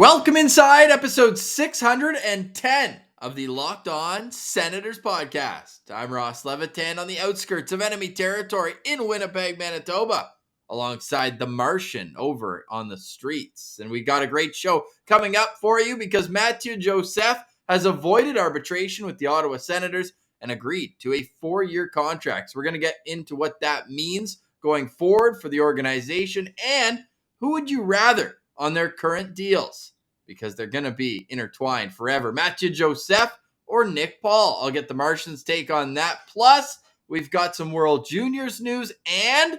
Welcome inside episode 610 of the Locked On Senators podcast. I'm Ross Levitan on the outskirts of enemy territory in Winnipeg, Manitoba, alongside the Martian over on the streets. And we got a great show coming up for you because Mathieu Joseph has avoided arbitration with the Ottawa Senators and agreed to a 4-year contract. So we're going to get into what that means going forward for the organization and who would you rather on their current deals, because they're going to be intertwined forever. Mathieu Joseph or Nick Paul? I'll get the Martians' take on that. Plus, we've got some World Juniors news and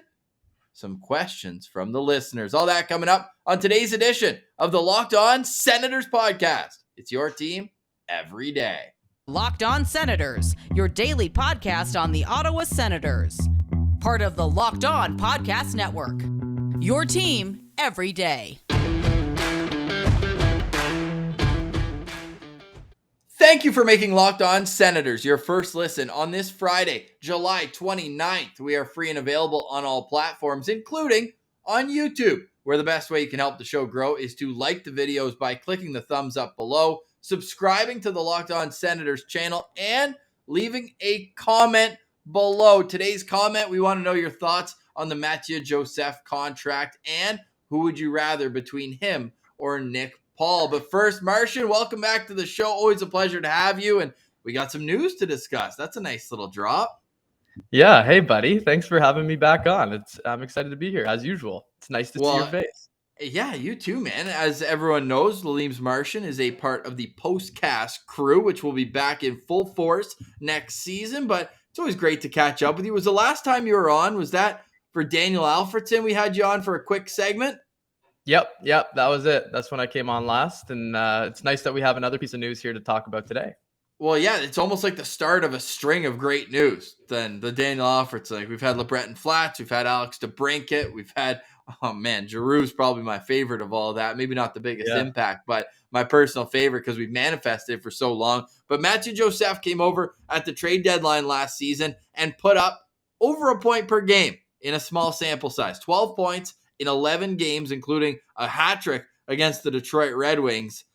some questions from the listeners. All that coming up on today's edition of the Locked On Senators podcast. It's your team every day. Locked On Senators, your daily podcast on the Ottawa Senators. Part of the Locked On Podcast Network. Your team every day. Thank you for making Locked On Senators your first listen on this Friday, July 29th. We are free and available on all platforms, including on YouTube, where the best way you can help the show grow is to like the videos by clicking the thumbs up below, subscribing to the Locked On Senators channel, and leaving a comment below. Today's comment, we want to know your thoughts on the Mathieu Joseph contract and who would you rather between him or Nick Paul. But first, Martian, welcome back to the show. Always a pleasure to have you. And we got some news to discuss. That's a nice little drop. Yeah. Hey, buddy. Thanks for having me back on. I'm excited to be here as usual. It's nice to see your face. Yeah, you too, man. As everyone knows, Lalim's Martian is a part of the Postcast crew, which will be back in full force next season. But it's always great to catch up with you. Was the last time you were on, was that for Daniel Alfredson? We had you on for a quick segment. Yep. That was it. That's when I came on last. And it's nice that we have another piece of news here to talk about today. Well, yeah, it's almost like the start of a string of great news. Then the Daniel Alfredson. Like we've had LeBreton Flats, we've had Alex DeBrincat, we've had, oh man, Giroux's probably my favorite of all that. Maybe not the biggest impact, but my personal favorite because we've manifested it for so long. But Mathieu Joseph came over at the trade deadline last season and put up over a point per game in a small sample size. 12 points in 11 games, including a hat trick against the Detroit Red Wings.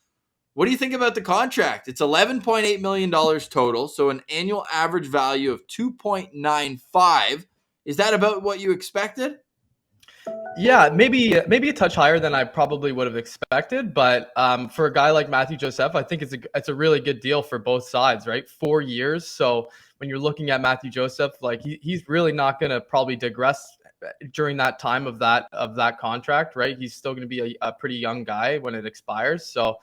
What do you think about the contract? It's $11.8 million total, so an annual average value of $2.95. Is that about what you expected? Yeah, maybe a touch higher than I probably would have expected, but for a guy like Mathieu Joseph, I think it's a really good deal for both sides, right? 4 years. So when you're looking at Mathieu Joseph, like he's really not going to probably digress during that time of that contract, right? He's still going to be a pretty young guy when it expires. So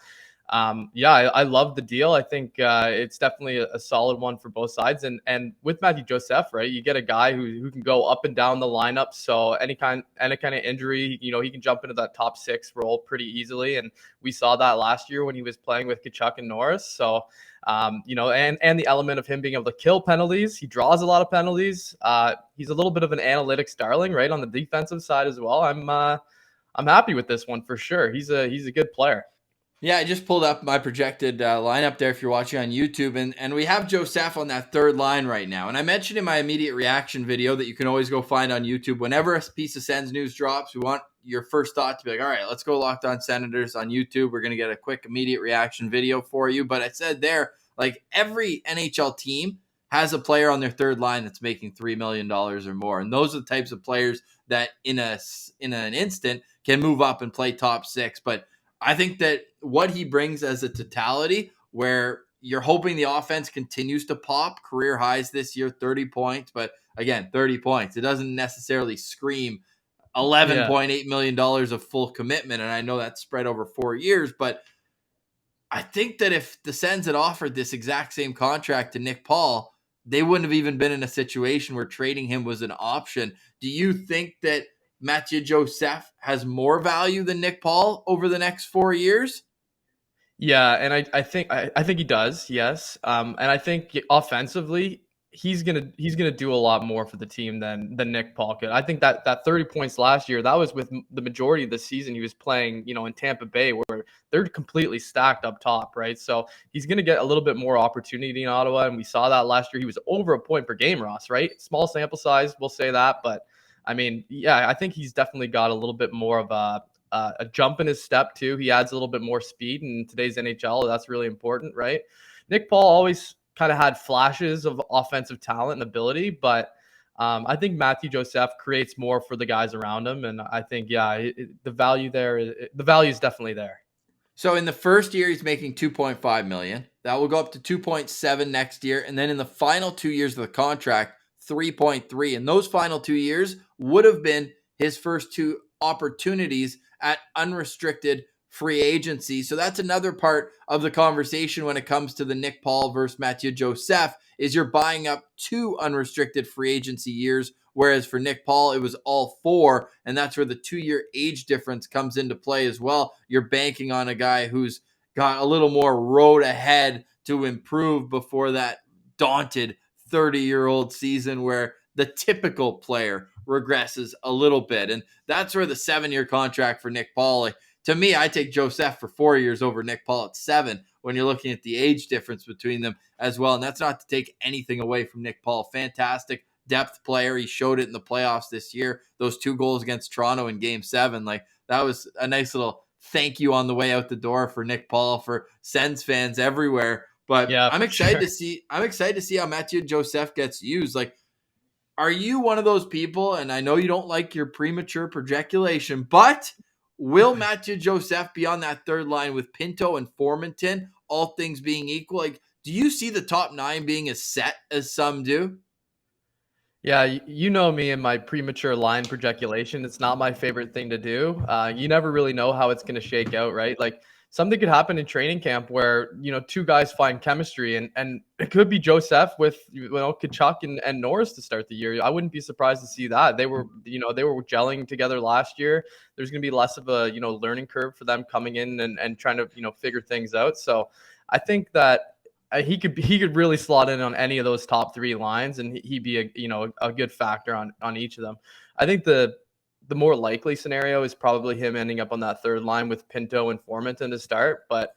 I love the deal. I think it's definitely a solid one for both sides. And with Mathieu Joseph, right, you get a guy who can go up and down the lineup. So any kind of injury, he can jump into that top 6 role pretty easily. And we saw that last year when he was playing with Tkachuk and Norris. So and the element of him being able to kill penalties. He draws a lot of penalties. He's a little bit of an analytics darling, right, on the defensive side as well. I'm happy with this one for sure. He's a good player. Yeah, I just pulled up my projected lineup there if you're watching on YouTube, and we have Joseph on that third line right now. And I mentioned in my immediate reaction video that you can always go find on YouTube. Whenever a piece of Sens news drops, we want your first thought to be like, all right, let's go Locked On Senators on YouTube. We're going to get a quick immediate reaction video for you. But I said there, like every NHL team has a player on their third line that's making $3 million or more. And those are the types of players that in an instant can move up and play top 6. But I think that what he brings as a totality, where you're hoping the offense continues to pop, career highs this year, 30 points. But again, 30 points. It doesn't necessarily scream $11.8 million of full commitment. And I know that's spread over 4 years. But I think that if the Sens had offered this exact same contract to Nick Paul, they wouldn't have even been in a situation where trading him was an option. Do you think that Mathieu Joseph has more value than Nick Paul over the next 4 years? Yeah, and I think he does, yes. And I think offensively, he's gonna do a lot more for the team than Nick Paul could. I think that 30 points last year, that was with the majority of the season he was playing, in Tampa Bay, where they're completely stacked up top, right? So he's gonna get a little bit more opportunity in Ottawa, and we saw that last year. He was over a point per game, Ross, right? Small sample size, we'll say that, but I mean, yeah, I think he's definitely got a little bit more of a jump in his step too. He adds a little bit more speed in today's NHL. That's really important, right? Nick Paul always kind of had flashes of offensive talent and ability, but I think Mathieu Joseph creates more for the guys around him, and I think the value there, the value is definitely there. So in the first year, he's making $2.5 million. That will go up to 2.7 next year, and then in the final 2 years of the contract, 3.3. And those final 2 years would have been his first 2 opportunities at unrestricted free agency. So that's another part of the conversation when it comes to the Nick Paul versus Mathieu Joseph, is you're buying up 2 unrestricted free agency years, whereas for Nick Paul, it was all 4, and that's where the 2-year age difference comes into play as well. You're banking on a guy who's got a little more road ahead to improve before that daunted 30-year-old season where the typical player regresses a little bit. And that's where the 7-year contract for Nick Paul, like, to me, I take Joseph for 4 years over Nick Paul at 7 when you're looking at the age difference between them as well. And that's not to take anything away from Nick Paul. Fantastic depth player. He showed it in the playoffs this year. Those 2 goals against Toronto in Game 7, like, that was a nice little thank you on the way out the door for Nick Paul, for Sens fans everywhere. But Yeah, I'm excited to see how Mathieu Joseph gets used. Like, are you one of those people, and I know you don't like your premature projeculation, but will Mathieu Joseph be on that third line with Pinto and Formenton, all things being equal? Like, do you see the top 9 being as set as some do? Yeah, you know me and my premature line projeculation. It's not my favorite thing to do. You never really know how it's going to shake out, right? Like, something could happen in training camp where, 2 guys find chemistry, and it could be Joseph with, Kachuk and Norris to start the year. I wouldn't be surprised to see that. They were gelling together last year. There's going to be less of a, learning curve for them coming in and trying to, figure things out. So I think that he could really slot in on any of those top 3 lines, and he'd be a good factor on each of them. I think the more likely scenario is probably him ending up on that third line with Pinto and Formenton to start. But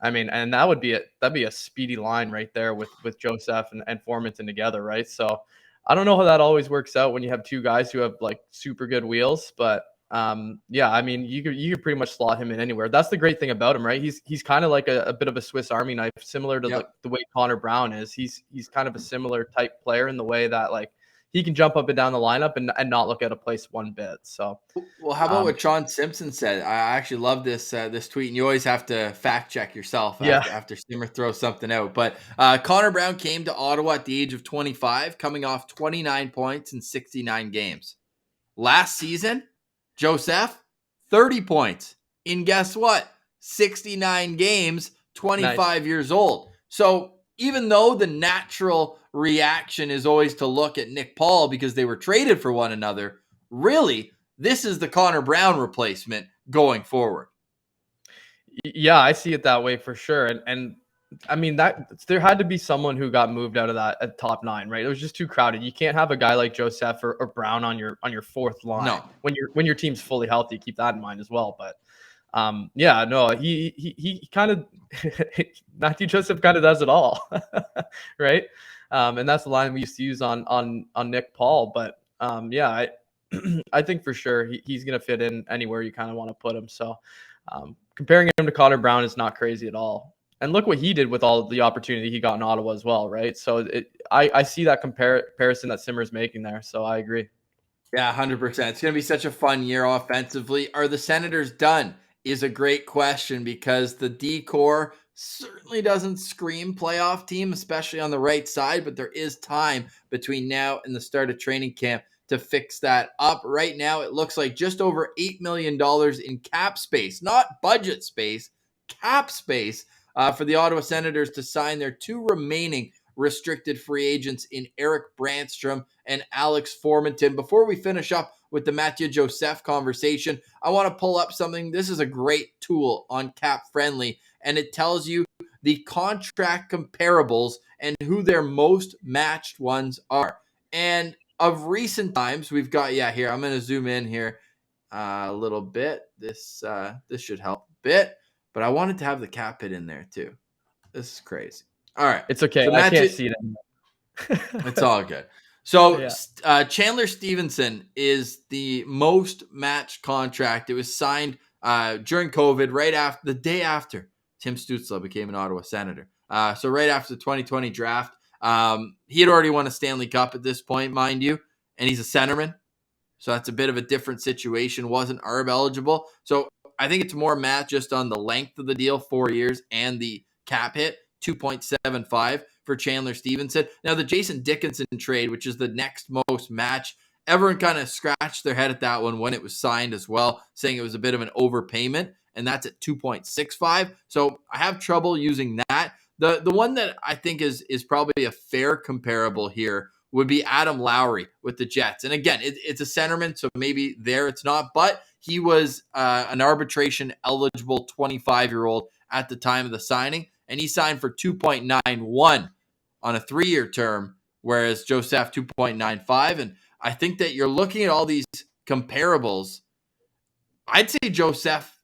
I mean, and that'd be a speedy line right there with Joseph and Formenton together, right? So I don't know how that always works out when you have 2 guys who have like super good wheels, but yeah, I mean, you could pretty much slot him in anywhere. That's the great thing about him, right? He's kind of like a bit of a Swiss Army knife, similar to the way Connor Brown is. He's kind of a similar type player in the way that, like, he can jump up and down the lineup and not look out of place one bit. So, well, how about what Sean Simpson said? I actually love this tweet, and you always have to fact check yourself after Simmer throws something out. But Connor Brown came to Ottawa at the age of 25, coming off 29 points in 69 games. Last season, Joseph, 30 points in, guess what, 69 games, 25 years old. So even though the natural reaction is always to look at Nick Paul because they were traded for one another, really, this is the Connor Brown replacement going forward. Yeah, I see it that way for sure. And I mean, that there had to be someone who got moved out of that top 9, right? It was just too crowded. You can't have a guy like Joseph or Brown on your 4th line. No. When your team's fully healthy. Keep that in mind as well. But yeah, no, he kind of Mathieu Joseph kind of does it all, right? And that's the line we used to use on Nick Paul. But yeah, I think for sure he's gonna fit in anywhere you kind of want to put him. So comparing him to Connor Brown is not crazy at all. And look what he did with all the opportunity he got in Ottawa as well, right? So I see that comparison that Simmer's making there. So I agree. Yeah, 100%. It's going to be such a fun year offensively. Are the Senators done? Is a great question, because the D-core certainly doesn't scream playoff team, especially on the right side, but there is time between now and the start of training camp to fix that up. Right now, it looks like just over $8 million in cap space, not budget space, cap space, for the Ottawa Senators to sign their 2 remaining restricted free agents in Eric Brandstrom and Alex Formenton. Before we finish up with the Mathieu Joseph conversation, I want to pull up something. This is a great tool on Cap Friendly, and it tells you the contract comparables and who their most matched ones are. And of recent times, we've got, here, I'm going to zoom in here a little bit. This should help a bit, but I wanted to have the cap hit in there too. This is crazy. All right. It's okay. So I can't see it anymore. It's all good. So Chandler Stevenson is the most matched contract. It was signed during COVID, right after the day after Tim Stützle became an Ottawa Senator. So right after the 2020 draft, he had already won a Stanley Cup at this point, mind you, and he's a centerman. So that's a bit of a different situation. Wasn't ARB eligible. So I think it's more math just on the length of the deal, 4 years, and the cap hit, 2.75 for Chandler Stevenson. Now, the Jason Dickinson trade, which is the next most match, everyone kind of scratched their head at that one when it was signed as well, saying it was a bit of an overpayment, and that's at 2.65. So I have trouble using that. The one that I think is probably a fair comparable here would be Adam Lowry with the Jets. And again, it's a centerman, so maybe there it's not, but he was an arbitration eligible 25-year-old at the time of the signing, and he signed for 2.91 on a 3-year term, whereas Joseph 2.95. And I think that you're looking at all these comparables. I'd say Joseph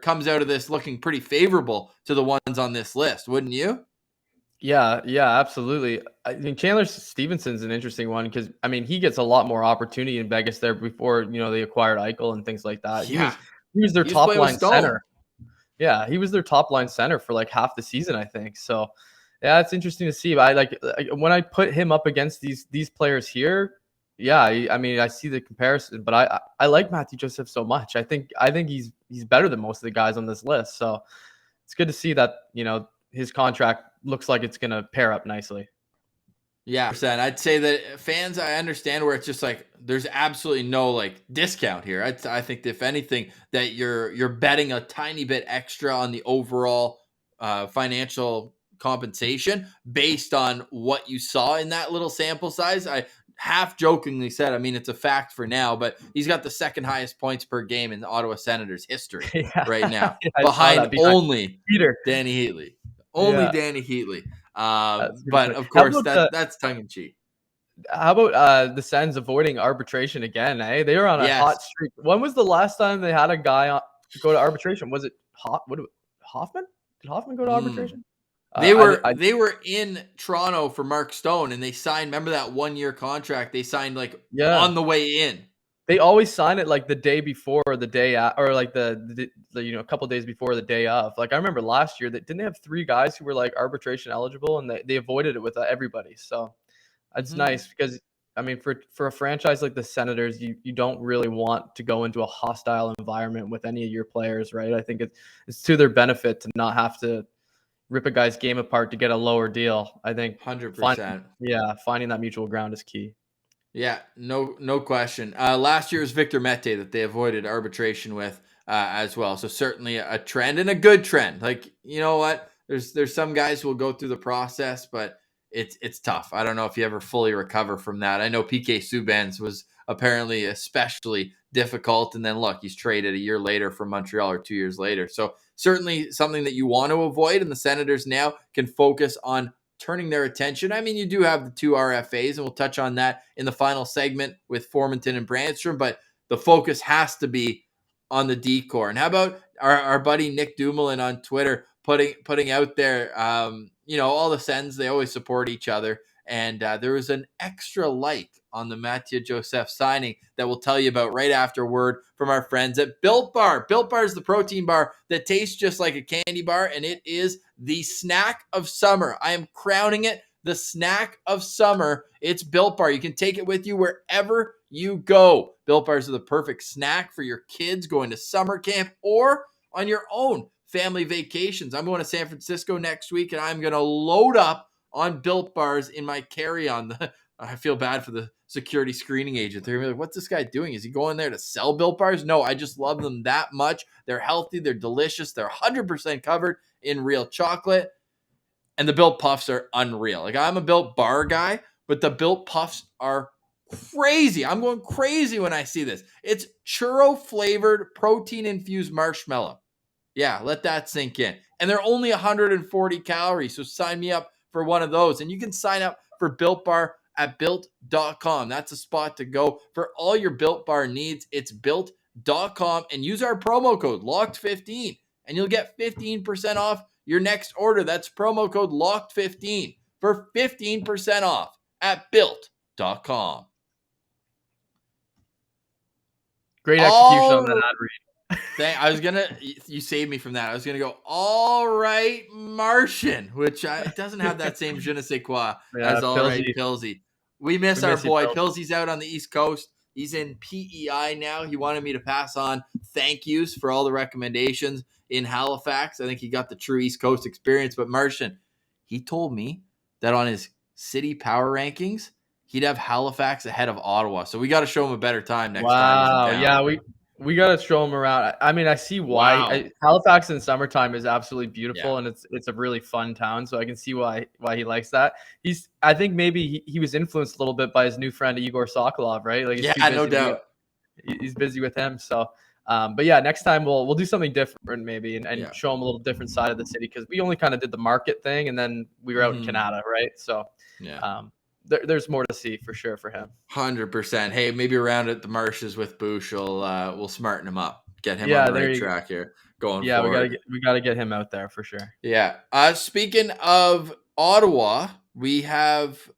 comes out of this looking pretty favorable to the ones on this list, wouldn't you? Yeah, absolutely. I think Chandler Stevenson's an interesting one because he gets a lot more opportunity in Vegas there before they acquired Eichel and things like that. Yeah, he was their he was top playing with line Stone. center. Yeah, he was their top line center for like half the season, I think. So yeah, it's interesting to see. I like when I put him up against these players here. Yeah, I see the comparison, but I like Mathieu Joseph so much. I think he's better than most of the guys on this list. So it's good to see that his contract looks like it's going to pair up nicely. Yeah, I'd say that fans, I understand where it's just like there's absolutely no like discount here. I think if anything that you're betting a tiny bit extra on the overall financial compensation based on what you saw in that little sample size. I half jokingly said, it's a fact for now, but he's got the second highest points per game in the Ottawa Senators history right now, behind only Peter Danny Heatley. Danny Heatley. But funny. of course, that's tongue in cheek. How about the Sens avoiding arbitration again? They were on a hot streak. When was the last time they had a guy go to arbitration? Was it Hoffman? Did Hoffman go to arbitration? They were in Toronto for Mark Stone, and they signed. Remember that 1-year contract they signed on the way in. They always sign it like the day before, or the day or like the a couple days before the day of. Like I remember last year that didn't they have 3 guys who were like arbitration eligible, and they avoided it with everybody. So it's nice because for a franchise like the Senators, you don't really want to go into a hostile environment with any of your players, right? I think it's to their benefit to not have to rip a guy's game apart to get a lower deal. I think 100%. Finding that mutual ground is key. Yeah, no question. Last year was Victor Mete that they avoided arbitration with as well. So certainly a trend and a good trend. Like, you know what? There's some guys who will go through the process, but it's tough. I don't know if you ever fully recover from that. I know PK Subban's was apparently especially difficult. And then look, he's traded a year later from Montreal or 2 years later. So certainly something that you want to avoid. And the Senators now can focus on turning their attention. You do have the 2 RFAs, and we'll touch on that in the final segment with Formanton and Brandstrom, but the focus has to be on the D-core. And how about our buddy Nick Dumoulin on Twitter putting out there, all the Sens, they always support each other. And there was an extra like on the Mathieu Joseph signing that we'll tell you about right after word from our friends at Built Bar. Built Bar is the protein bar that tastes just like a candy bar, and it is the snack of summer. I am crowning it the snack of summer. It's Built Bar. You can take it with you wherever you go. Built Bars are the perfect snack for your kids going to summer camp or on your own family vacations. I'm going to San Francisco next week, and I'm going to load up on Built Bars in my carry-on. I feel bad for the security screening agent. They're like, what's this guy doing? Is he going there to sell Built Bars? No, I just love them that much. They're healthy. They're delicious. They're 100% covered in real chocolate. And the Built Puffs are unreal. Like, I'm a Built Bar guy, but the Built Puffs are crazy. I'm going crazy when I see this. It's churro-flavored, protein-infused marshmallow. Yeah, let that sink in. And they're only 140 calories, so sign me up for one of those. And you can sign up for Built Bar at Built.com. That's a spot to go for all your Built Bar needs. It's Built.com, and use our promo code LOCKED15, and you'll get 15% off your next order. That's promo code LOCKED15 for 15% off at Built.com. Great execution on that ad read. I was gonna. You saved me from that. I was gonna go. All right, Martian, which it doesn't have that same je ne sais quoi Yeah, as all right, Pillsy. Pilsy. We miss We our miss you, boy Pillsy. Pilsy's out on the East Coast. He's in PEI now. He wanted me to pass on thank yous for all the recommendations in Halifax. I think he got the true East Coast experience. But Martian, he told me that on his city power rankings, he'd have Halifax ahead of Ottawa. So we got to show him a better time next time he's in Wow. town. Yeah, we gotta show him around. I mean, I see why. Wow. Halifax in summertime is absolutely Yeah. beautiful, and it's a really fun town. So I can see why he likes that. I think maybe he was influenced a little bit by his new friend Igor Sokolov, right? Like he's Yeah, too busy no to be. doubt. He's busy with him. So, but yeah, next time we'll do something different maybe and Yeah. show him a little different side of the city because we only kind of did the market thing and then we were out in Canada, right? So, Yeah. There's more to see for sure for him. 100%. Hey, maybe around at the marshes with Boosh, we'll smarten him up, get him on Yeah, the there right you go. track here going Yeah, forward. we gotta get him out there for sure. Yeah. Speaking of Ottawa, we have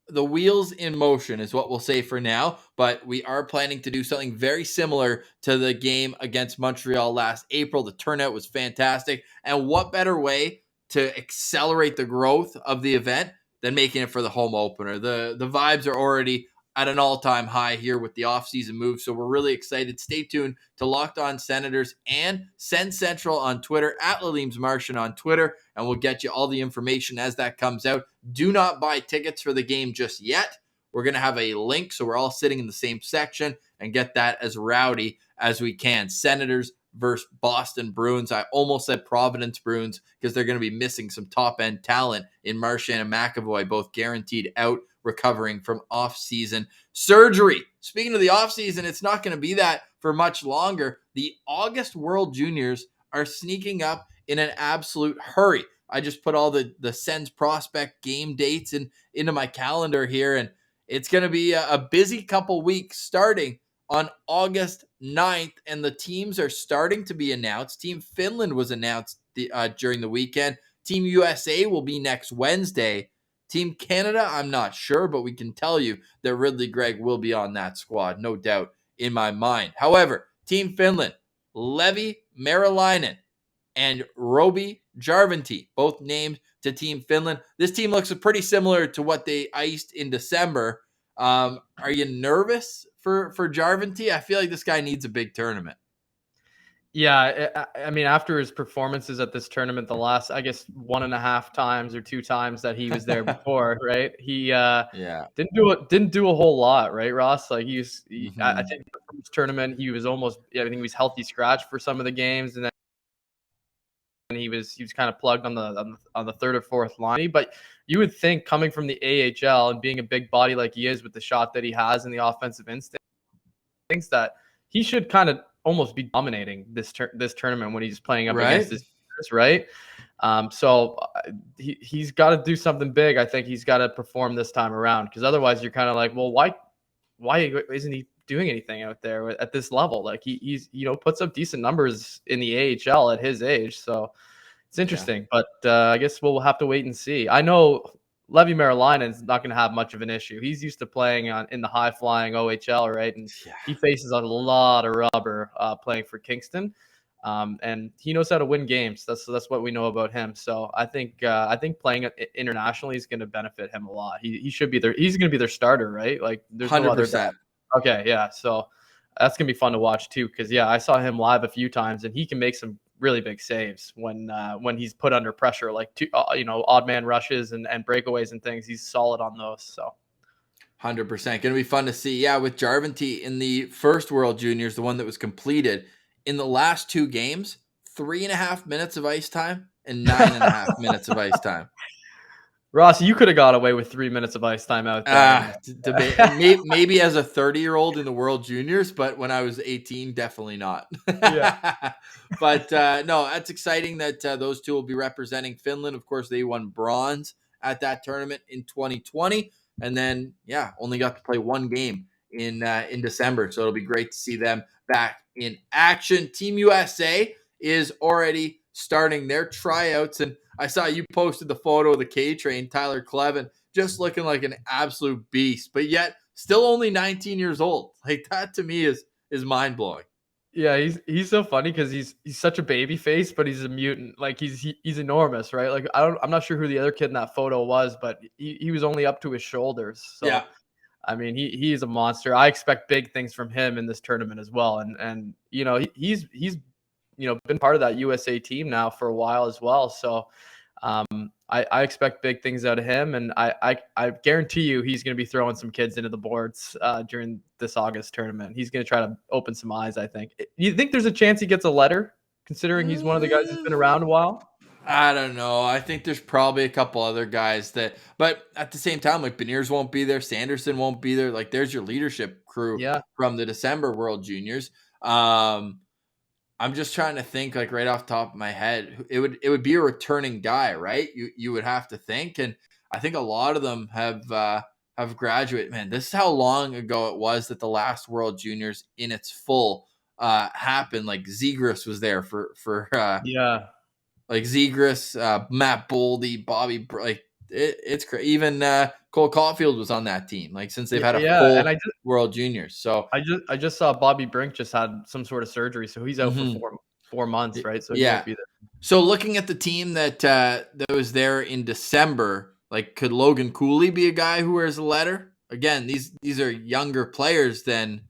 the wheels in motion is what we'll say for now, but we are planning to do something very similar to the game against Montreal last April. The turnout was fantastic. And what better way to accelerate the growth of the event than making it for the home opener? The vibes are already at an all-time high here with the offseason move. So we're really excited. Stay tuned to Locked On Senators and Sens Central on Twitter, at Lalim's Martian on Twitter, and we'll get you all the information as that comes out. Do not buy tickets for the game just yet. We're going to have a link so we're all sitting in the same section and get that as rowdy as we can. Senators versus Boston Bruins. I almost said Providence Bruins because they're going to be missing some top-end talent in Marchand and McAvoy, both guaranteed out, recovering from off-season surgery. Speaking of the off-season, it's not going to be that for much longer. The August World Juniors are sneaking up in an absolute hurry. I just put all the Sens prospect game dates into my calendar here, and it's going to be a busy couple weeks starting on August 9th, and the teams are starting to be announced. Team Finland was announced during the weekend. Team USA will be next Wednesday. Team Canada, I'm not sure, but we can tell you that Ridley Gregg will be on that squad, no doubt in my mind. However, Team Finland, Levi Meriläinen and Roby Jarventie, both named to Team Finland. This team looks pretty similar to what they iced in December. Are you nervous for Jarventie? I feel like this guy needs a big tournament. Yeah, I mean, after his performances at this tournament, the last, I guess, 1.5 times or 2 times that he was there before, right? He didn't do a whole lot, right, Ross? Like I think the first tournament he was almost, I think he was healthy scratch for some of the games, and then he was kind of plugged on the third or fourth line. But you would think coming from the AHL and being a big body like he is with the shot that he has and the offensive instincts that he should kind of almost be dominating this tournament when he's playing up against his peers, right? So he's got to do something big. I think he's got to perform this time around because otherwise you're kind of like, well, why isn't he doing anything out there at this level? Like he's puts up decent numbers in the AHL at his age. So it's interesting, but I guess we'll have to wait and see. I know Levi Meriläinen is not going to have much of an issue. He's used to playing in the high-flying OHL, right? And he faces a lot of rubber playing for Kingston, and he knows how to win games. That's what we know about him. So I think playing internationally is going to benefit him a lot. He should be there. He's going to be their starter, right? Like there's 100%. No other guy. Okay, yeah. So that's going to be fun to watch too, because I saw him live a few times, and he can make some really big saves when he's put under pressure, like odd man rushes and breakaways and things. He's solid on those. So 100% going to be fun to see. Yeah, with Jarventie in the first World Juniors, the one that was completed, in the last 2 games, 3.5 minutes of ice time and 9.5 minutes of ice time. Ross, you could have got away with 3 minutes of ice time out there. Maybe as a 30-year-old in the World Juniors, but when I was 18, definitely not. Yeah. But no, that's exciting that those two will be representing Finland. Of course, they won bronze at that tournament in 2020, and then only got to play 1 game in December. So it'll be great to see them back in action. Team USA is already starting their tryouts, and I saw you posted the photo of the K-Train, Tyler Clevin, just looking like an absolute beast, but yet still only 19 years old. Like that to me is mind-blowing. Yeah, he's so funny because he's such a baby face, but he's a mutant. Like he's enormous, right? Like I'm not sure who the other kid in that photo was, but he was only up to his shoulders. Yeah. So I mean, he's a monster. I expect big things from him in this tournament as well. And he's been part of that USA team now for a while as well. So I expect big things out of him, and I guarantee you he's going to be throwing some kids into the boards during this August tournament. He's going to try to open some eyes, I think. You think there's a chance he gets a letter, considering he's one of the guys who's been around a while? I don't know. I think there's probably a couple other guys but at the same time, like Beniers won't be there, Sanderson won't be there. Like there's your leadership crew Yeah. from the December World Juniors. I'm just trying to think, like right off the top of my head, it would be a returning guy, right? You would have to think, and I think a lot of them have graduated. Man, this is how long ago it was that the last World Juniors in its full happened. Like Zegras was there for Yeah. like Zegras, Matt Boldy, Bobby, like it's crazy. Even Cole Caulfield was on that team. Like since they've had a Yeah, and full World Juniors, so I just saw Bobby Brink just had some sort of surgery, so he's out for mhm. 4 months, right? So he Yeah. won't be there. So looking at the team that was there in December, like could Logan Cooley be a guy who wears a letter? Again, these are younger players than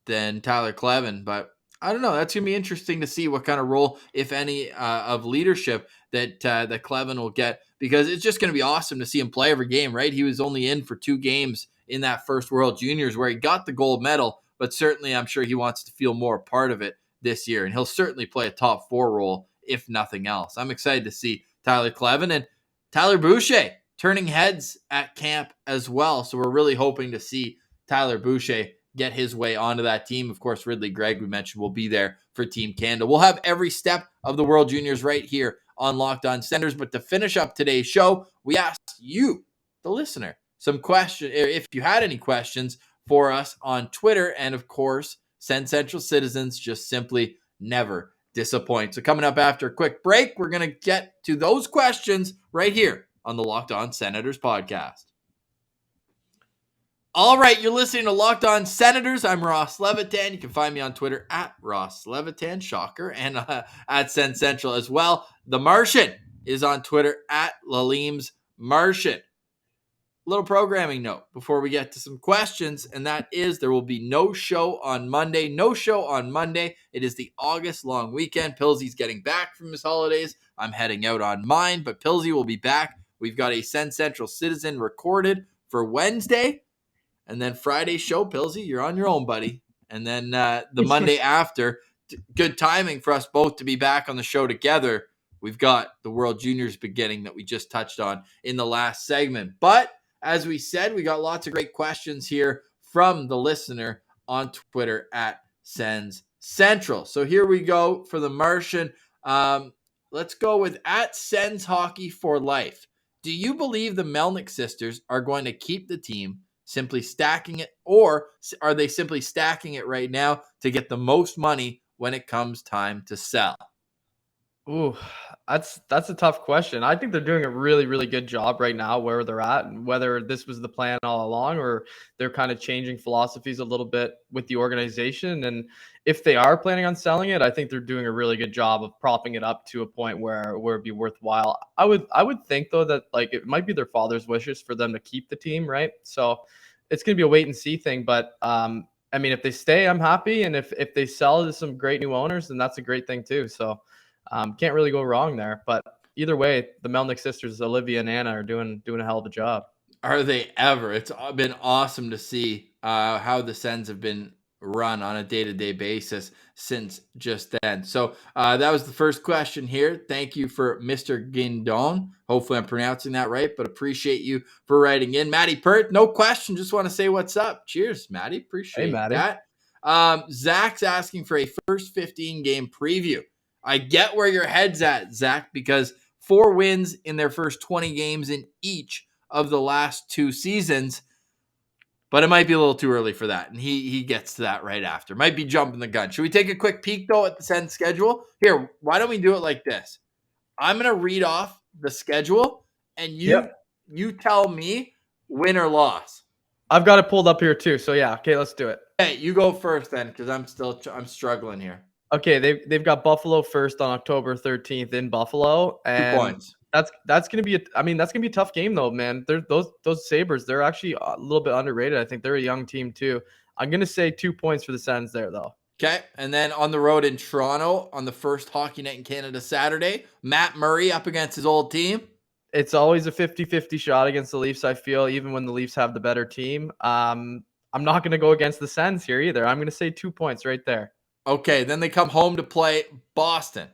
Tyler Clevin, but I don't know. That's gonna be interesting to see what kind of role, if any, of leadership that Clevin will get, because it's just gonna be awesome to see him play every game. Right? He was only in for 2 games in that first World Juniors where he got the gold medal, but certainly I'm sure he wants to feel more a part of it this year, and he'll certainly play a top 4 role if nothing else. I'm excited to see Tyler Clevin and Tyler Boucher turning heads at camp as well. So we're really hoping to see Tyler Boucher get his way onto that team. Of course, Ridley Gregg, we mentioned, will be there for Team Canada. We'll have every step of the World Juniors right here on Locked On Senators. But to finish up today's show, we asked you, the listener, some questions. If you had any questions for us on Twitter, and of course, Send Central citizens just simply never disappoint. So coming up after a quick break, we're going to get to those questions right here on the Locked On Senators podcast. All right, you're listening to Locked On Senators. I'm Ross Levitan. You can find me on Twitter at Ross Levitan, shocker, and at Send Central as well. The Martian is on Twitter at Laleem's Martian. Little programming note before we get to some questions, and that is there will be no show on Monday. No show on Monday. It is the August long weekend. Pilsy's getting back from his holidays. I'm heading out on mine, but Pilsy will be back. We've got a Send Central Citizen recorded for Wednesday, and then Friday show, Pilsy, you're on your own, buddy. And then the Monday after, good timing for us both to be back on the show together. We've got the World Juniors beginning that we just touched on in the last segment. But as we said, we got lots of great questions here from the listener on Twitter at Sens Central. So here we go for the Martian. Let's go with at Sens Hockey for Life. Do you believe the Melnyk sisters are going to keep the team, simply stacking it, or are they simply stacking it right now to get the most money when it comes time to sell? Ooh, that's a tough question. I think they're doing a really, really good job right now where they're at, and whether this was the plan all along or they're kind of changing philosophies a little bit with the organization. And if they are planning on selling it, I think they're doing a really good job of propping it up to a point where it'd be worthwhile. I would think though that like it might be their father's wishes for them to keep the team, right? So it's gonna be a wait and see thing. But I mean, if they stay, I'm happy, and if they sell to some great new owners, then that's a great thing too. So. Can't really go wrong there. But either way, the Melnyk sisters, Olivia and Anna, are doing a hell of a job. Are they ever? It's been awesome to see how the Sens have been run on a day-to-day basis since just then. So that was the first question here. Thank you for Mr. Guindon. Hopefully I'm pronouncing that right, but appreciate you for writing in. Maddie Pert, no question. Just want to say what's up. Cheers, Maddie. Appreciate that. Zach's asking for a first 15 game preview. I get where your head's at, Zach, because 4 wins in their first 20 games in each of the last 2 seasons, but it might be a little too early for that, and he gets to that right after. Might be jumping the gun. Should we take a quick peek, though, at the Sens schedule? Here, why don't we do it like this? I'm going to read off the schedule, and you tell me win or loss. I've got it pulled up here, too, so yeah, okay, let's do it. Hey, you go first then, because I'm struggling here. Okay, they've got Buffalo first on October 13th in Buffalo, 2 points. that's gonna be that's gonna be a tough game though, man. Those Sabres, they're actually a little bit underrated. I think they're a young team too. I'm gonna say 2 points for the Sens there though. Okay, and then on the road in Toronto on the first hockey night in Canada Saturday, Matt Murray up against his old team. It's always a 50-50 shot against the Leafs, I feel, even when the Leafs have the better team. I'm not gonna go against the Sens here either. I'm gonna say 2 points right there. Okay, then they come home to play Boston.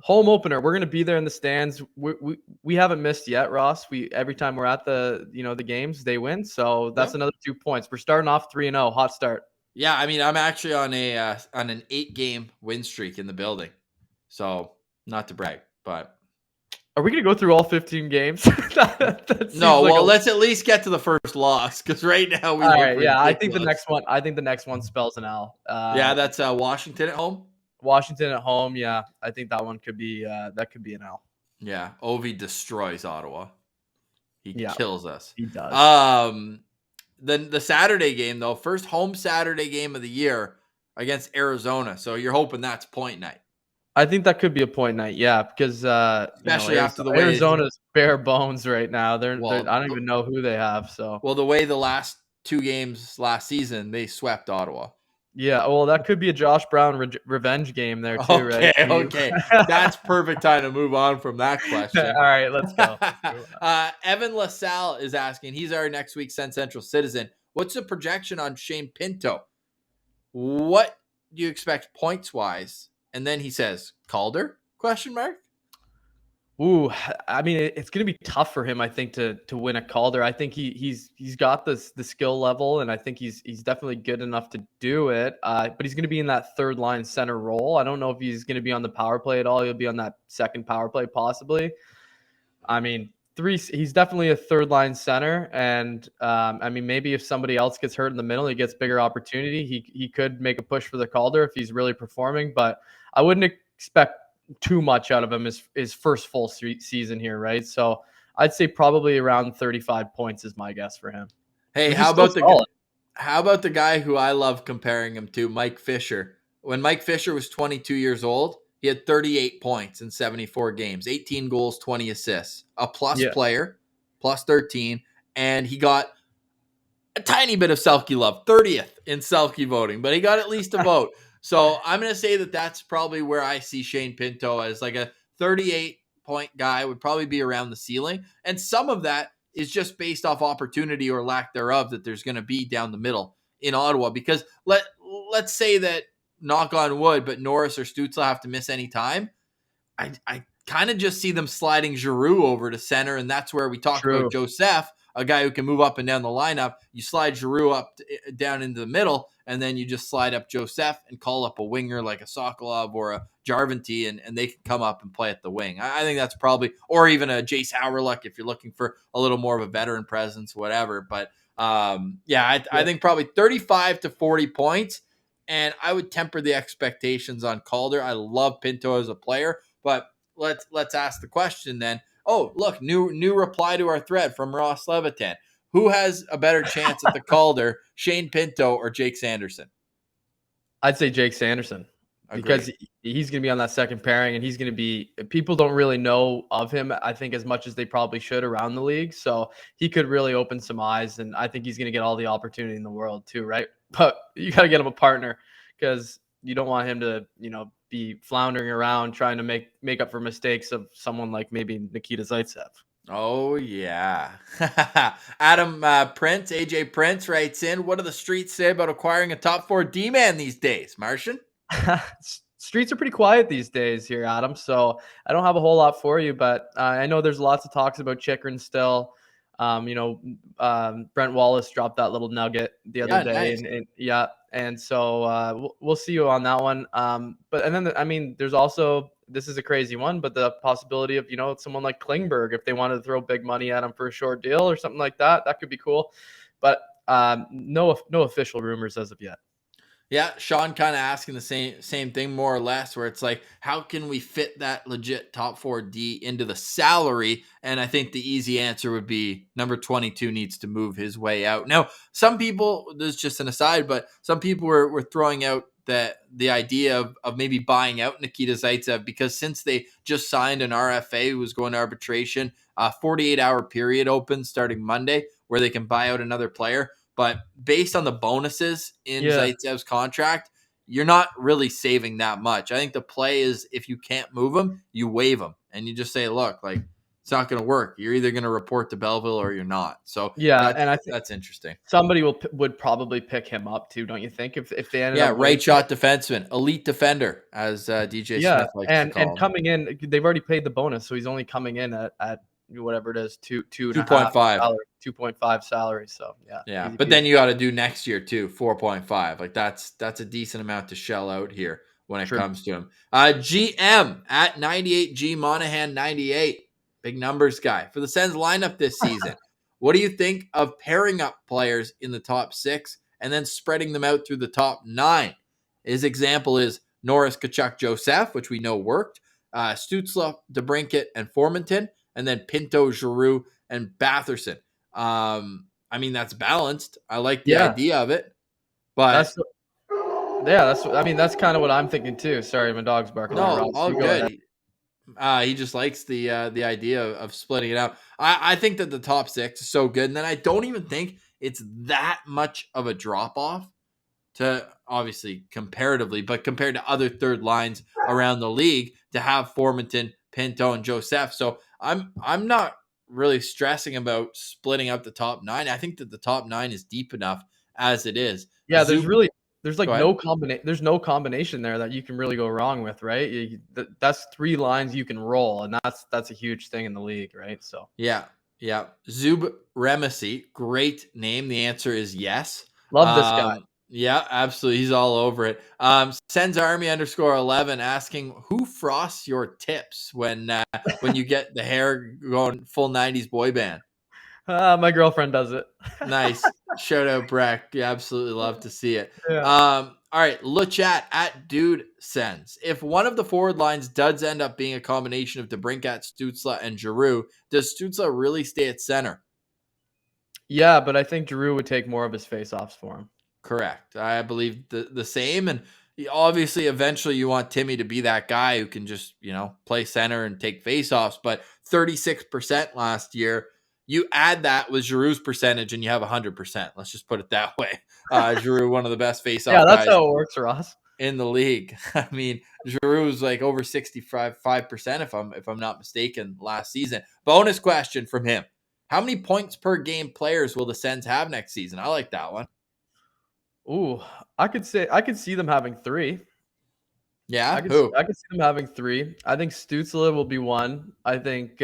Home opener. We're gonna be there in the stands. We haven't missed yet, Ross. We every time we're at the games, they win. So that's another 2 points. We're starting off 3-0. Hot start. Yeah, I mean, I'm actually on an 8-game win streak in the building, so not to brag, but Are we gonna go through all 15 games? no. Well, let's at least get to the first loss because right now we. All right, yeah. I think the next one spells an L. Yeah, that's Washington at home. Washington at home. Yeah, I think that one could be an L. Yeah, Ovi destroys Ottawa. He kills us. He does. Then the Saturday game though, first home Saturday game of the year against Arizona. So you're hoping that's point night. I think that could be a point night, yeah, because especially after the way Arizona's bare bones right now. I don't even know who they have. So the way the last 2 games last season they swept Ottawa. Yeah, well, that could be a Josh Brown revenge game there too, right? Okay, that's perfect time to move on from that question. All right, let's go. Evan LaSalle is asking. He's our next week's Sens Central citizen. What's the projection on Shane Pinto? What do you expect points wise? And then he says, Calder? Question mark. Ooh, I mean, it's going to be tough for him, I think, to win a Calder. I think he's got the skill level, and I think he's definitely good enough to do it. But he's going to be in that third line center role. I don't know if he's going to be on the power play at all. He'll be on that second power play possibly. I mean, he's definitely a third line center, and I mean, maybe if somebody else gets hurt in the middle, he gets bigger opportunity. He could make a push for the Calder if he's really performing, but I wouldn't expect too much out of him his first full season here, right? So I'd say probably around 35 points is my guess for him. Hey, how about the guy who I love comparing him to, Mike Fisher? When Mike Fisher was 22 years old, he had 38 points in 74 games, 18 goals, 20 assists, a plus player, plus 13, and he got a tiny bit of Selke love, 30th in Selke voting, but he got at least a vote. So I'm going to say that that's probably where I see Shane Pinto as like a 38-point guy would probably be around the ceiling. And some of that is just based off opportunity or lack thereof that there's going to be down the middle in Ottawa. Because let's say that, knock on wood, but Norris or Stützle have to miss any time. I kind of just see them sliding Giroux over to center, and that's where we talk about Joseph, a guy who can move up and down the lineup. You slide Giroux down into the middle, and then you just slide up Joseph and call up a winger like a Sokolov or a Jarventy, and they can come up and play at the wing. I think that's probably, or even a Jace Howrluck if you're looking for a little more of a veteran presence, whatever. But I think probably 35 to 40 points, and I would temper the expectations on Calder. I love Pinto as a player, but let's ask the question then. Oh, look, new reply to our thread from Ross Levitan. Who has a better chance at the Calder, Shane Pinto or Jake Sanderson? I'd say Jake Sanderson. Because he's going to be on that second pairing, and he's going to be – people don't really know of him, I think, as much as they probably should around the league. So he could really open some eyes, and I think he's going to get all the opportunity in the world too, right? But you got to get him a partner because you don't want him to, be floundering around trying to make up for mistakes of someone like maybe Nikita Zaitsev. Oh, yeah. Adam Prince, AJ Prince writes in, what do the streets say about acquiring a top 4 D-man these days, Martian? Streets are pretty quiet these days here, Adam, so I don't have a whole lot for you, but I know there's lots of talks about Chychrun still. Brent Wallace dropped that little nugget the other day. Nice. And so we'll see you on that one. There's also, this is a crazy one, but the possibility of, someone like Klingberg, if they wanted to throw big money at him for a short deal or something like that, that could be cool. But no official rumors as of yet. Yeah, Sean kind of asking the same thing more or less, where it's like, how can we fit that legit top 4D into the salary? And I think the easy answer would be number 22 needs to move his way out. Now, some people, this is just an aside, but some people were throwing out the idea of maybe buying out Nikita Zaitsev, because since they just signed an RFA who was going to arbitration, 48-hour period opens starting Monday where they can buy out another player. But based on the bonuses in Zaitsev's contract, you're not really saving that much. I think the play is, if you can't move him, you waive him and you just say, look, like, it's not going to work. You're either going to report to Belleville or you're not. So and I think that's interesting. Somebody would probably pick him up too, don't you think? If they ended up right shot defenseman, elite defender, as DJ Smith likes to call him. And coming in, they've already paid the bonus, so he's only coming in at whatever it is, 2.5 2.5 salary. So yeah. But then you got to do next year too, 4.5. Like that's a decent amount to shell out here when it comes to him. GM at 98, G Monahan 98, big numbers guy for the Sens lineup this season. What do you think of pairing up players in the top 6 and then spreading them out through the top 9? His example is Norris, Tkachuk, Joseph, which we know worked, Stützle, DeBrincat, and Formanton, and then Pinto, Giroux, and Batherson. I mean, that's balanced. I like the idea of it, but that's kind of what I'm thinking too. Sorry, my dog's barking. No, all good. He just likes the idea of splitting it out. I think that the top 6 is so good, and then I don't even think it's that much of a drop off to, obviously comparatively, but compared to other third lines around the league, to have Formanton, Pinto, and Joseph. So I'm not really stressing about splitting up the top 9. I think that the top 9 is deep enough as it is. Yeah, there's like there's no combination there that you can really go wrong with, right? That's 3 lines you can roll, and that's a huge thing in the league, right? So yeah. Zub Remesi, great name. The answer is yes. Love this guy. Yeah, absolutely. He's all over it. Sens Army _11 asking, who frosts your tips when you get the hair going full 90s boy band? My girlfriend does it. Nice. Shout out, Breck. You absolutely love to see it. Yeah. All right. Look at Dude Sens. If one of the forward lines does end up being a combination of DeBrincat, Stützle, and Giroux, does Stützle really stay at center? Yeah, but I think Giroux would take more of his faceoffs for him. Correct. I believe the same. And obviously, eventually you want Timmy to be that guy who can just, play center and take faceoffs. But 36% last year, you add that with Giroux's percentage and you have 100%. Let's just put it that way. Giroux, one of the best faceoff guys. Yeah, that's how it works, Ross. In the league. I mean, Giroux's like over 65% if I'm not mistaken last season. Bonus question from him. How many points per game players will the Sens have next season? I like that one. Ooh, I could see them having 3. Yeah, I could see them having 3. I think Stützle will be 1. I think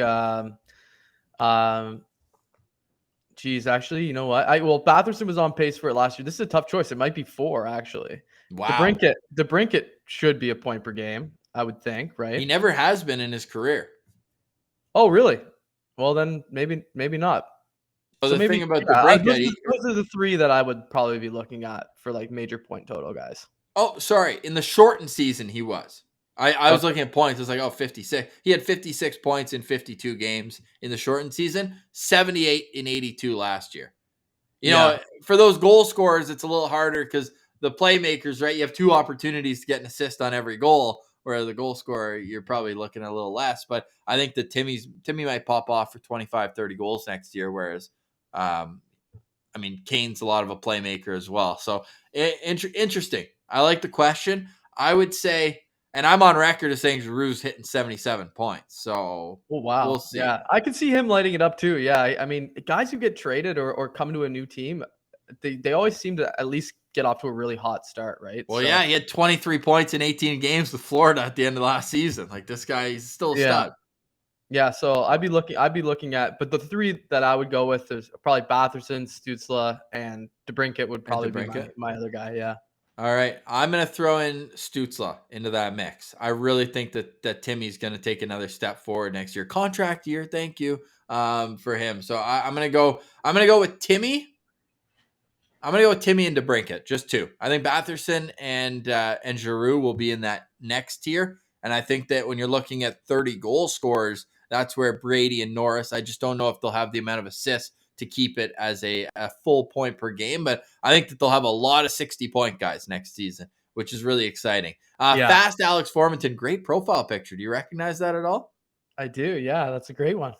actually, you know what? Batherson was on pace for it last year. This is a tough choice. It might be 4, actually. Wow. DeBrincat should be a point per game, I would think, right? He never has been in his career. Oh, really? Well, then maybe not. So the thing about DeBrincat, those are the 3 that I would probably be looking at for like major point total guys. Oh, sorry. In the shortened season, he was. I was looking at points. It's like, 56. He had 56 points in 52 games in the shortened season, 78 in 82 last year. You know, for those goal scorers, it's a little harder because the playmakers, right? You have 2 opportunities to get an assist on every goal, where the goal scorer, you're probably looking at a little less. But I think that Timmy might pop off for 25, 30 goals next year, whereas, Kane's a lot of a playmaker as well. So interesting. I like the question. I would say, and I'm on record as saying Giroux's hitting 77 points. So wow. We'll see. Yeah, I could see him lighting it up too. Yeah, I mean, guys who get traded or come to a new team, they always seem to at least get off to a really hot start, right? Well, he had 23 points in 18 games with Florida at the end of last season. Like, this guy, he's still a stud. Yeah, so I'd be looking at, but the 3 that I would go with is probably Batherson, Stützle, and DeBrincat would probably be my other guy. Yeah. All right, I'm going to throw in Stützle into that mix. I really think that Timmy's going to take another step forward next year. Contract year, thank you for him. So I'm going to go with Timmy. I'm going to go with Timmy and DeBrincat, just 2. I think Batherson and Giroux will be in that next tier. And I think that when you're looking at 30 goal scorers, that's where Brady and Norris, I just don't know if they'll have the amount of assists to keep it as a full point per game. But I think that they'll have a lot of 60-point guys next season which is really exciting. Yeah. Fast Alex Formanton, great profile picture. Do you recognize that at all? I do. Yeah, that's a great one.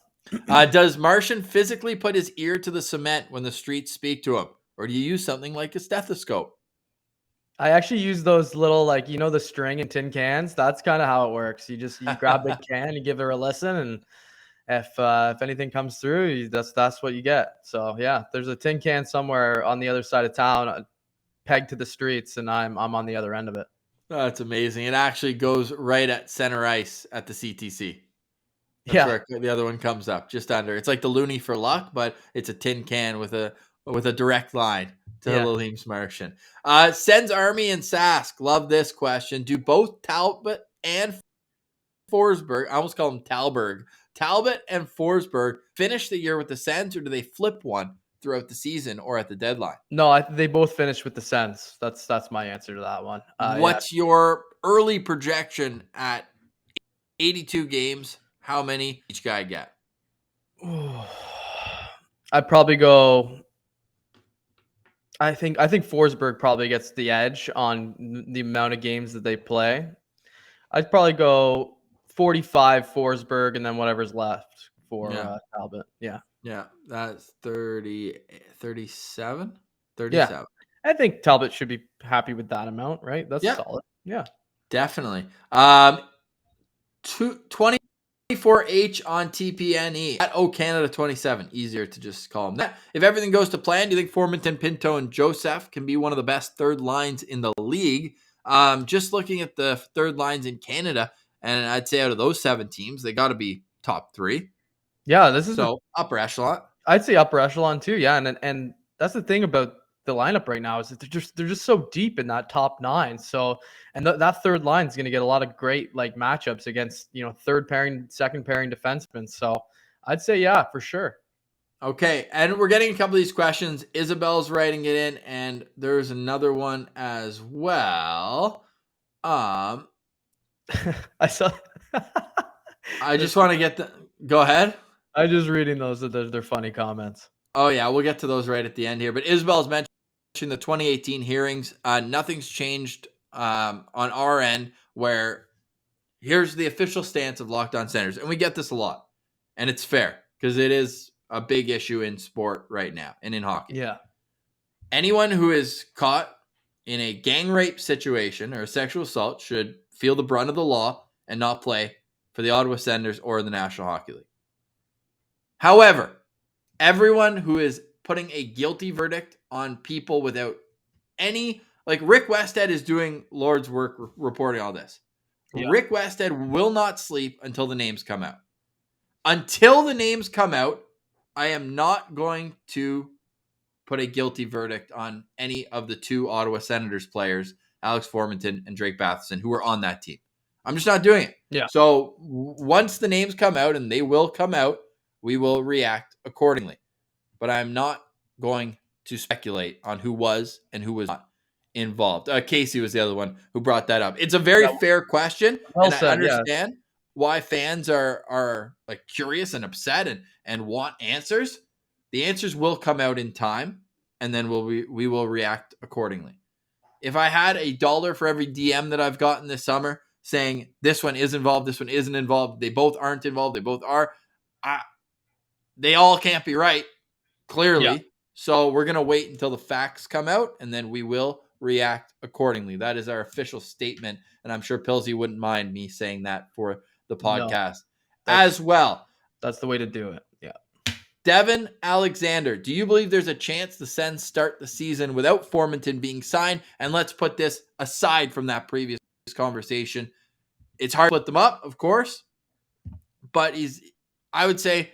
Does Martian physically put his ear to the cement when the streets speak to him? Or do you use something like a stethoscope? I actually use those little, like, the string and tin cans. That's kind of how it works. You grab the can, you give it a listen, and if anything comes through, that's what you get. So yeah, there's a tin can somewhere on the other side of town, pegged to the streets, and I'm on the other end of it. That's amazing. It actually goes right at center ice at the CTC. That's Yeah. where the other one comes up, just under. It's like the Looney for luck, but it's a tin can with a direct line to Yeah. Lilleham's Martian. Sens Army and Sask. Love this question. Do both Talbot and Forsberg, I almost call them Talberg, Talbot and Forsberg finish the year with the Sens, or do they flip one throughout the season or at the deadline? No, they both finished with the Sens. That's my answer to that one. What's your early projection at 82 games? How many each guy get? I'd probably go. I think Forsberg probably gets the edge on the amount of games that they play. I'd probably go 45 Forsberg and then whatever's left for Talbot. Yeah. Yeah, that's 30, 37? 37. Yeah. I think Talbot should be happy with that amount, right? That's solid. Yeah. Definitely. 24H on TPNE at O Canada 27. Easier to just call them that. If everything goes to plan, do you think Formanton, Pinto, and Joseph can be one of the best third lines in the league? Just looking at the third lines in Canada, and I'd say out of those 7 teams, they got to be top 3. Yeah, this is upper echelon. I'd say upper echelon too. Yeah, and that's the thing about the lineup right now is that they're just so deep in that top 9. So that third line is going to get a lot of great matchups against third pairing, second pairing defensemen. So I'd say yeah, for sure. Okay, and we're getting a couple of these questions. Isabel's writing it in, and there's another one as well. I saw. I just want to get the. Go ahead. I'm just reading those. They're funny comments. Oh yeah, we'll get to those right at the end here. But Isabel's mentioned the 2018 hearings. Nothing's changed on our end. Where here's the official stance of Locked On Senators, and we get this a lot, and it's fair because it is a big issue in sport right now and in hockey. Yeah. Anyone who is caught in a gang rape situation or a sexual assault should feel the brunt of the law and not play for the Ottawa Senators or the National Hockey League. However, everyone who is putting a guilty verdict on people without any, like Rick Westhead is doing Lord's work reporting all this. Yeah. Rick Westhead will not sleep until the names come out. Until the names come out, I am not going to put a guilty verdict on any of the 2 Ottawa Senators players, Alex Formanton and Drake Batherson, who are on that team. I'm just not doing it. Yeah. So once the names come out, and they will come out, we will react accordingly. But I'm not going to speculate on who was and who was not involved. Casey was the other one who brought that up. It's a very fair question, and I understand why fans are like curious and upset and want answers. The answers will come out in time, and then we will react accordingly. If I had $1 for every DM that I've gotten this summer saying this one is involved, this one isn't involved, they both aren't involved, they both are, they all can't be right, clearly. Yeah. So we're going to wait until the facts come out, and then we will react accordingly. That is our official statement, and I'm sure Pilsy wouldn't mind me saying that for the podcast as well. That's the way to do it. Yeah. Devin Alexander, do you believe there's a chance the Sens start the season without Formanton being signed? And let's put this aside from that previous conversation. It's hard to split them up, of course, but I would say,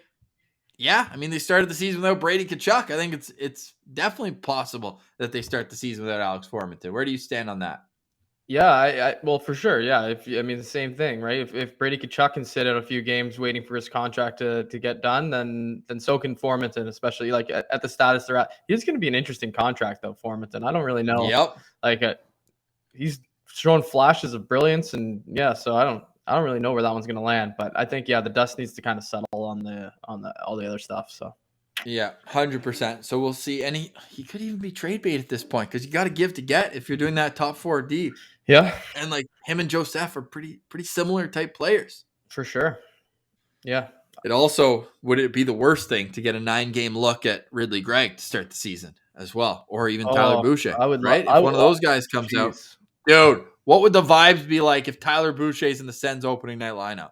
yeah, I mean, they started the season without Brady Tkachuk. I think it's definitely possible that they start the season without Alex Formanton. Where do you stand on that? Yeah, well, for sure. Yeah, the same thing, right? If Brady Tkachuk can sit out a few games waiting for his contract to get done, then so can Formanton, especially like at the status they're at. He's going to be an interesting contract, though, Formanton. I don't really know. Yep. Like he's showing flashes of brilliance, and yeah, so I don't really know where that one's going to land. But I think the dust needs to kind of settle on all the other stuff. So Yeah, 100%. So we'll see. And he could even be trade bait at this point because you got to give to get if you're doing that top 4D. Yeah, And like him and Joseph are pretty similar type players. for sure. Yeah. It also would it be the worst thing to get a 9-game look at Ridley Gregg to start the season as well, or even Tyler Oh, Boucher, I would love. right? If one of those guys comes out, Jeez. dude, what would the vibes be like if Tyler Boucher's in the Sens opening night lineup?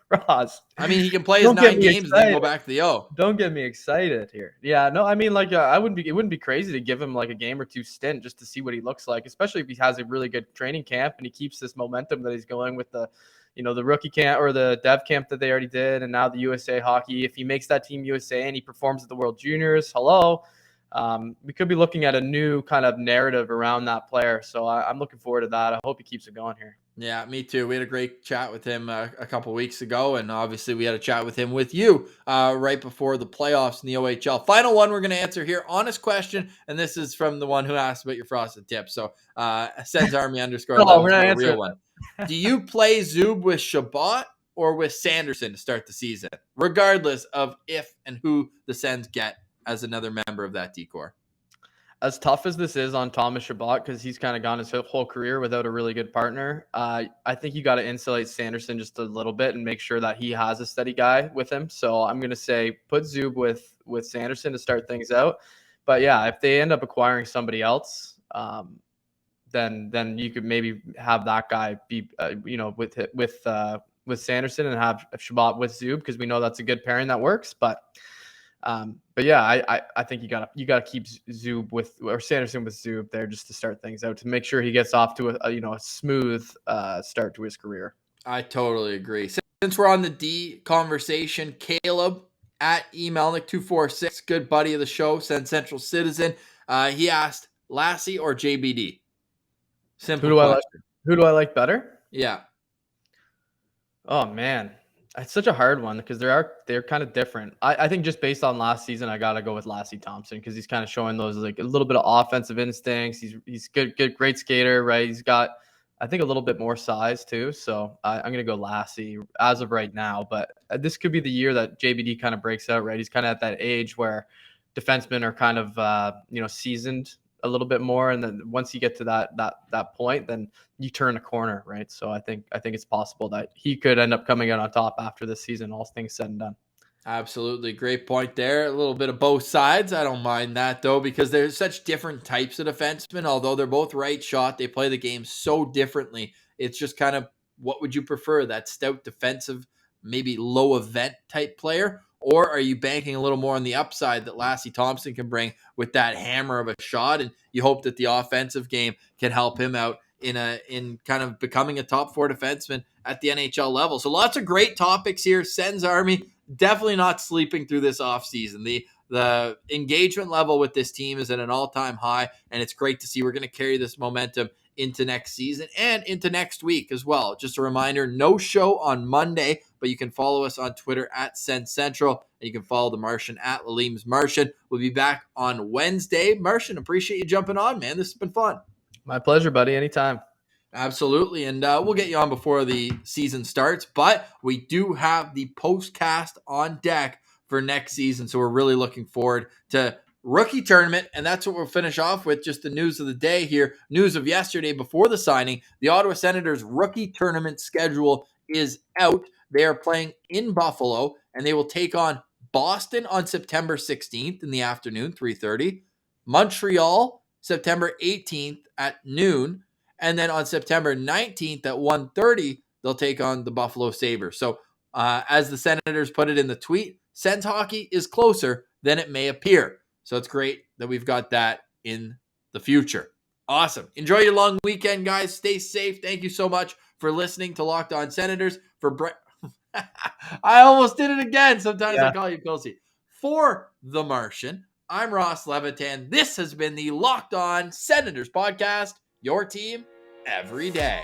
Ross, I mean, he can play his don't get 9 me games and then go excited. back to the O. Don't get me excited here. Yeah, no, I mean, like, I wouldn't be. It wouldn't be crazy to give him like a game or two stint just to see what he looks like, especially if he has a really good training camp and he keeps this momentum that he's going with the, the rookie camp or the dev camp that they already did, and now the USA hockey. If he makes that team USA and he performs at the World Juniors, we could be looking at a new kind of narrative around that player. So I'm looking forward to that. I hope he keeps it going here. Yeah, me too. We had a great chat with him a couple weeks ago, and obviously we had a chat with him with you right before the playoffs in the OHL. Final one we're going to answer here. Honest question, and this is from the one who asked about your frosted tip. So Sens Army _ No, we're not a answering real one. Do you play Zub with Shabbat or with Sanderson to start the season, regardless of if and who the Sens get as another member of that decor? As tough as this is on Thomas Chabot, because he's kind of gone his whole career without a really good partner, I think you got to insulate Sanderson just a little bit and make sure that he has a steady guy with him. So I'm going to say put Zub with Sanderson to start things out. But yeah, if they end up acquiring somebody else, then you could maybe have that guy be with Sanderson and have Chabot with Zub, because we know that's a good pairing that works. But yeah, I think you gotta keep Zub or Sanderson with Zub there just to start things out, to make sure he gets off to a smooth start to his career. I totally agree. Since we're on the D conversation, Caleb at emelnick246, good buddy of the show, Sens Central citizen, he asked Lassie or JBD. Simple question. Who do I like better? Yeah. Oh man, it's such a hard one because they're kind of different. I think just based on last season, I gotta go with Lassie Thompson, because he's kind of showing those like a little bit of offensive instincts. He's good, great skater, right? He's got, I think, a little bit more size too. So I'm gonna go Lassie as of right now. But this could be the year that JBD kind of breaks out, right? He's kind of at that age where defensemen are kind of seasoned a little bit more, and then once you get to that point, then you turn a corner, right? So I think it's possible that he could end up coming out on top after this season, all things said and done. Absolutely. Great point there. A little bit of both sides. I don't mind that, though, because there's such different types of defensemen. Although they're both right shot, they play the game so differently. It's just kind of, what would you prefer? That stout defensive, maybe low event type player? Or are you banking a little more on the upside that Lassie Thompson can bring with that hammer of a shot, and you hope that the offensive game can help him out in kind of becoming a top 4 defenseman at the NHL level? So lots of great topics here. Sens Army definitely not sleeping through this offseason. The engagement level with this team is at an all-time high, and it's great to see. We're going to carry this momentum into next season and into next week as well. Just a reminder, no show on Monday, but you can follow us on Twitter at Sens Central, and you can follow the Martian at Lalim's Martian. We'll be back on Wednesday. Martian, appreciate you jumping on, man. This has been fun. My pleasure, buddy. Anytime. Absolutely. And we'll get you on before the season starts, but we do have the postcast on deck for next season. So we're really looking forward to rookie tournament. And that's what we'll finish off with. Just the news of the day here. News of yesterday before the signing. The Ottawa Senators rookie tournament schedule is out. They are playing in Buffalo, and they will take on Boston on September 16th in the afternoon, 3:30. Montreal, September 18th at noon. And then on September 19th at 1:30, they'll take on the Buffalo Sabres. So as the Senators put it in the tweet, Sens hockey is closer than it may appear. So it's great that we've got that in the future. Awesome. Enjoy your long weekend, guys. Stay safe. Thank you so much for listening to Locked On Senators. I almost did it again. Sometimes I call you Pilsy. For The Martian, I'm Ross Levitan. This has been the Locked On Senators podcast. Your team every day.